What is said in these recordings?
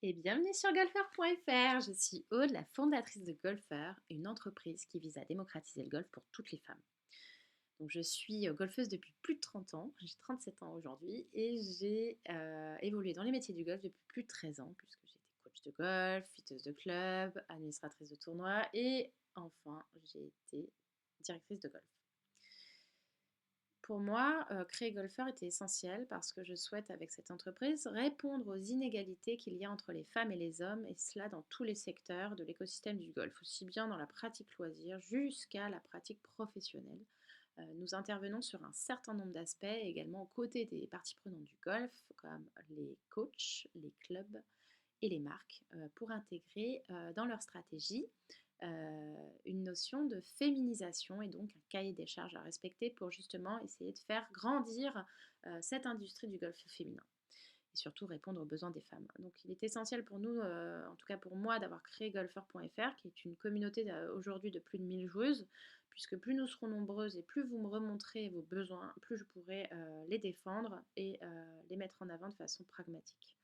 Et bienvenue sur golfeur.fr. Je suis Aude, la fondatrice de Golfeur, une entreprise qui vise à démocratiser le golf pour toutes les femmes. Donc, je suis golfeuse depuis plus de 30 ans, j'ai 37 ans aujourd'hui et j'ai évolué dans les métiers du golf depuis plus de 13 ans puisque j'ai été coach de golf, fiteuse de club, administratrice de tournoi et enfin j'ai été directrice de golf. Pour moi, créer Golfeur était essentiel parce que je souhaite, avec cette entreprise, répondre aux inégalités qu'il y a entre les femmes et les hommes, et cela dans tous les secteurs de l'écosystème du golf, aussi bien dans la pratique loisir jusqu'à la pratique professionnelle. Nous intervenons sur un certain nombre d'aspects, également aux côtés des parties prenantes du golf, comme les coachs, les clubs et les marques, pour intégrer dans leur stratégie une notion de féminisation et donc un cahier des charges à respecter pour justement essayer de faire grandir cette industrie du golf féminin et surtout répondre aux besoins des femmes. Donc il est essentiel pour nous, en tout cas pour moi, d'avoir créé golfeur.fr, qui est une communauté aujourd'hui de plus de 1000 joueuses, puisque plus nous serons nombreuses et plus vous me remonterez vos besoins, plus je pourrai les défendre et les mettre en avant de façon pragmatique.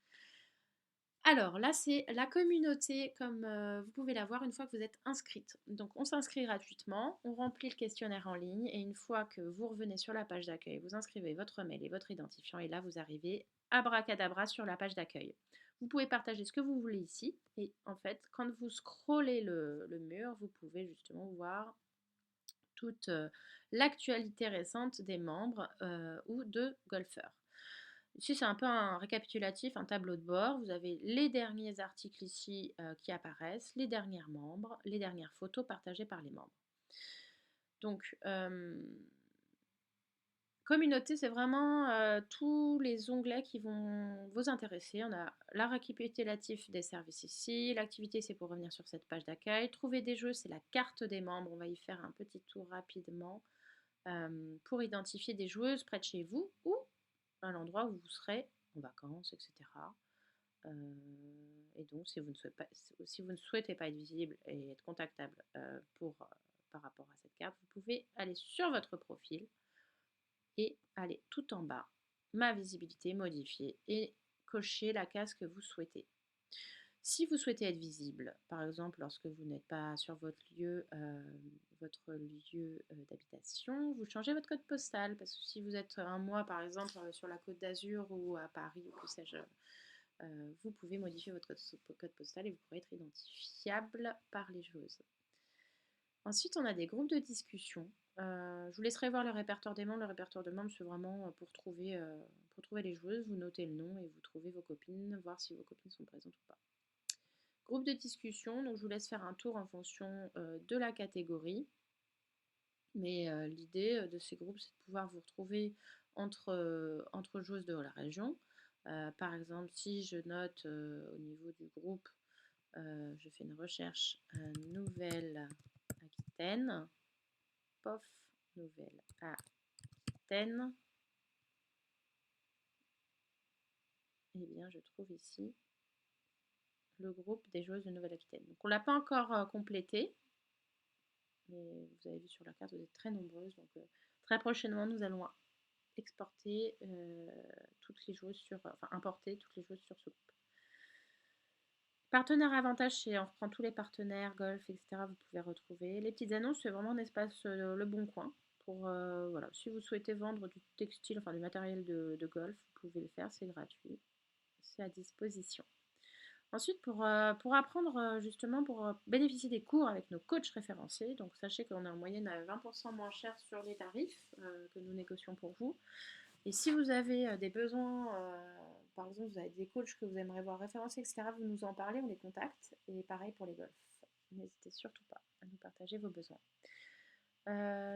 Alors là, c'est la communauté comme vous pouvez la voir une fois que vous êtes inscrite. Donc on s'inscrit gratuitement, on remplit le questionnaire en ligne et une fois que vous revenez sur la page d'accueil, vous inscrivez votre mail et votre identifiant et là vous arrivez abracadabra sur la page d'accueil. Vous pouvez partager ce que vous voulez ici et en fait quand vous scrollez le mur, vous pouvez justement voir toute l'actualité récente des membres ou de golfeurs. Ici, c'est un peu un récapitulatif, un tableau de bord. Vous avez les derniers articles ici qui apparaissent, les derniers membres, les dernières photos partagées par les membres. Donc, communauté, c'est vraiment tous les onglets qui vont vous intéresser. On a la récapitulatif des services ici. L'activité, c'est pour revenir sur cette page d'accueil. Trouver des jeux, c'est la carte des membres. On va y faire un petit tour rapidement pour identifier des joueuses près de chez vous ou à l'endroit où vous serez en vacances, etc. Et donc, si vous ne souhaitez pas être visible et être contactable par rapport à cette carte, vous pouvez aller sur votre profil et aller tout en bas, ma visibilité modifiée et cocher la case que vous souhaitez. Si vous souhaitez être visible, par exemple lorsque vous n'êtes pas sur votre lieu d'habitation, vous changez votre code postal parce que si vous êtes un mois par exemple sur la Côte d'Azur ou à Paris ou que sais-je, vous pouvez modifier votre code postal et vous pourrez être identifiable par les joueuses. Ensuite, on a des groupes de discussion. Je vous laisserai voir le répertoire des membres. Le répertoire de membres, c'est vraiment pour trouver les joueuses. Vous notez le nom et vous trouvez vos copines, voir si vos copines sont présentes ou pas. Groupe de discussion, donc je vous laisse faire un tour en fonction de la catégorie. Mais l'idée de ces groupes, c'est de pouvoir vous retrouver entre joueuses de la région. Par exemple, si je note au niveau du groupe, je fais une recherche Nouvelle-Aquitaine, POF, Nouvelle-Aquitaine, et bien je trouve ici le groupe des joueuses de Nouvelle-Aquitaine. Donc on ne l'a pas encore complété, mais vous avez vu sur la carte, vous êtes très nombreuses. Donc très prochainement, nous allons exporter toutes les joueuses importer toutes les joueuses sur ce groupe. Partenaire avantage, c'est on reprend tous les partenaires, golf, etc. Vous pouvez retrouver. Les petites annonces, c'est vraiment un espace Le Bon Coin. Pour, voilà, si vous souhaitez vendre du textile, enfin du matériel de golf, vous pouvez le faire, c'est gratuit. C'est à disposition. Ensuite, pour apprendre justement, pour bénéficier des cours avec nos coachs référencés, donc sachez qu'on est en moyenne à 20% moins cher sur les tarifs que nous négocions pour vous. Et si vous avez des besoins, par exemple, vous avez des coachs que vous aimeriez voir référencés, etc., vous nous en parlez, on les contacte. Et pareil pour les golfs. N'hésitez surtout pas à nous partager vos besoins.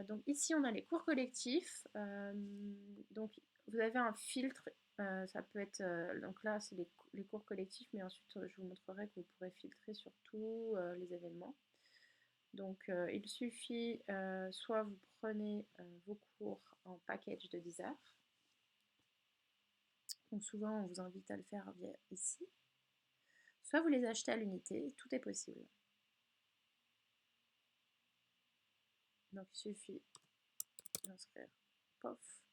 Donc ici, on a les cours collectifs. Donc vous avez un filtre. Ça peut être, donc là, c'est les cours collectifs, mais ensuite, je vous montrerai que vous pourrez filtrer sur tous les événements. Donc il suffit, soit vous prenez vos cours en package de 10 heures. Donc souvent, on vous invite à le faire via ici. Soit vous les achetez à l'unité, tout est possible. Donc il suffit d'inscrire POF,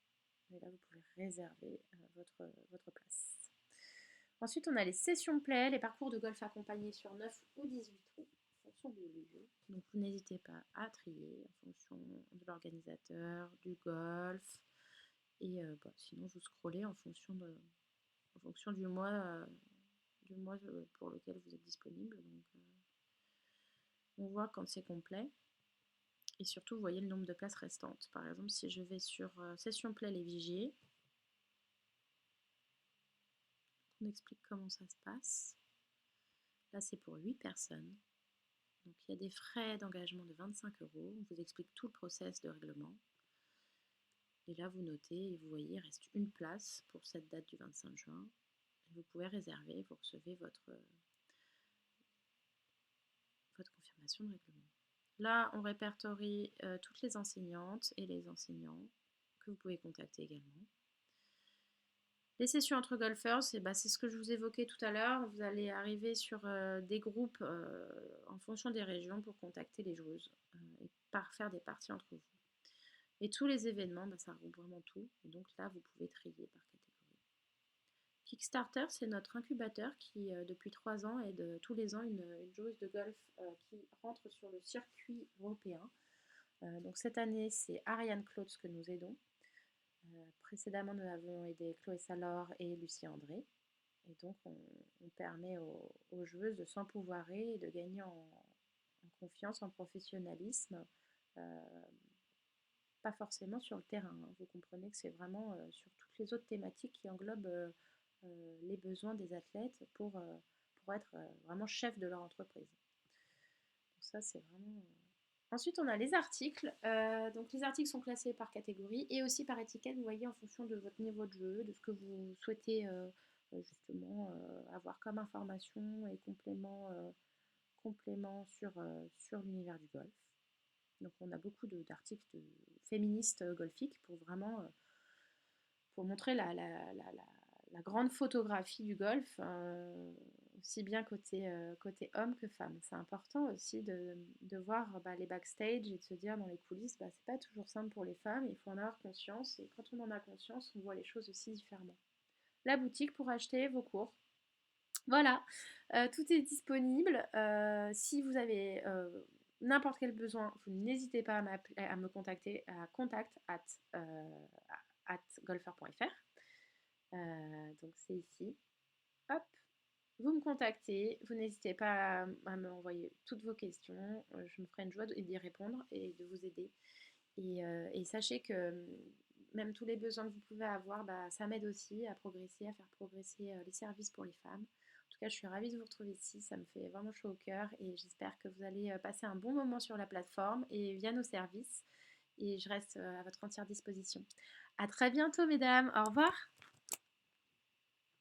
et là vous pouvez réserver votre place. Ensuite, on a les sessions play, les parcours de golf accompagnés sur 9 ou 18 trous, en fonction du lieu. Donc, vous n'hésitez pas à trier en fonction de l'organisateur, du golf. Et sinon, vous scrollez en fonction, en fonction du mois pour lequel vous êtes disponible. Donc, on voit quand c'est complet. Et surtout, vous voyez le nombre de places restantes. Par exemple, si je vais sur Session Play les Vigiers, on explique comment ça se passe. Là, c'est pour 8 personnes. Donc, il y a des frais d'engagement de 25 euros. On vous explique tout le process de règlement. Et là, vous notez et vous voyez, il reste une place pour cette date du 25 juin. Et vous pouvez réserver, vous recevez votre confirmation de règlement. Là, on répertorie toutes les enseignantes et les enseignants que vous pouvez contacter également. Les sessions entre golfeurs, c'est ce que je vous évoquais tout à l'heure. Vous allez arriver sur des groupes en fonction des régions pour contacter les joueuses et faire des parties entre vous. Et tous les événements, ça regroupe vraiment tout. Et donc là, vous pouvez trier par catégorie. Kickstarter, c'est notre incubateur qui, depuis 3 ans, aide tous les ans une joueuse de golf qui rentre sur le circuit européen. Donc cette année, c'est Ariane Klotz que nous aidons. Précédemment, nous avons aidé Chloé Salor et Lucie André. Et donc, on permet aux joueuses de s'empouvoirer et de gagner en confiance, en professionnalisme. Pas forcément sur le terrain. Vous comprenez que c'est vraiment sur toutes les autres thématiques qui englobent les besoins des athlètes pour être vraiment chef de leur entreprise. Donc ça, c'est vraiment... Ensuite, on a les articles. Donc, les articles sont classés par catégorie et aussi par étiquette. Vous voyez, en fonction de votre niveau de jeu, de ce que vous souhaitez justement avoir comme information et complément sur l'univers du golf. Donc, on a beaucoup d'articles féministes golfiques pour vraiment pour montrer la grande photographie du golf, aussi bien côté homme que femme. C'est important aussi de voir les backstage et de se dire dans les coulisses, c'est pas toujours simple pour les femmes, il faut en avoir conscience. Et quand on en a conscience, on voit les choses aussi différemment. La boutique pour acheter vos cours. Voilà, tout est disponible. Si vous avez n'importe quel besoin, vous n'hésitez pas à me contacter à contact@golfer.fr. Donc c'est ici. Hop, vous me contactez, vous n'hésitez pas à m'envoyer toutes vos questions. Je me ferai une joie d'y répondre et de vous aider. Et sachez que même tous les besoins que vous pouvez avoir, ça m'aide aussi à progresser, à faire progresser les services pour les femmes. En tout cas, je suis ravie de vous retrouver ici, ça me fait vraiment chaud au cœur et j'espère que vous allez passer un bon moment sur la plateforme et via nos services. Et je reste à votre entière disposition. À très bientôt, mesdames. Au revoir.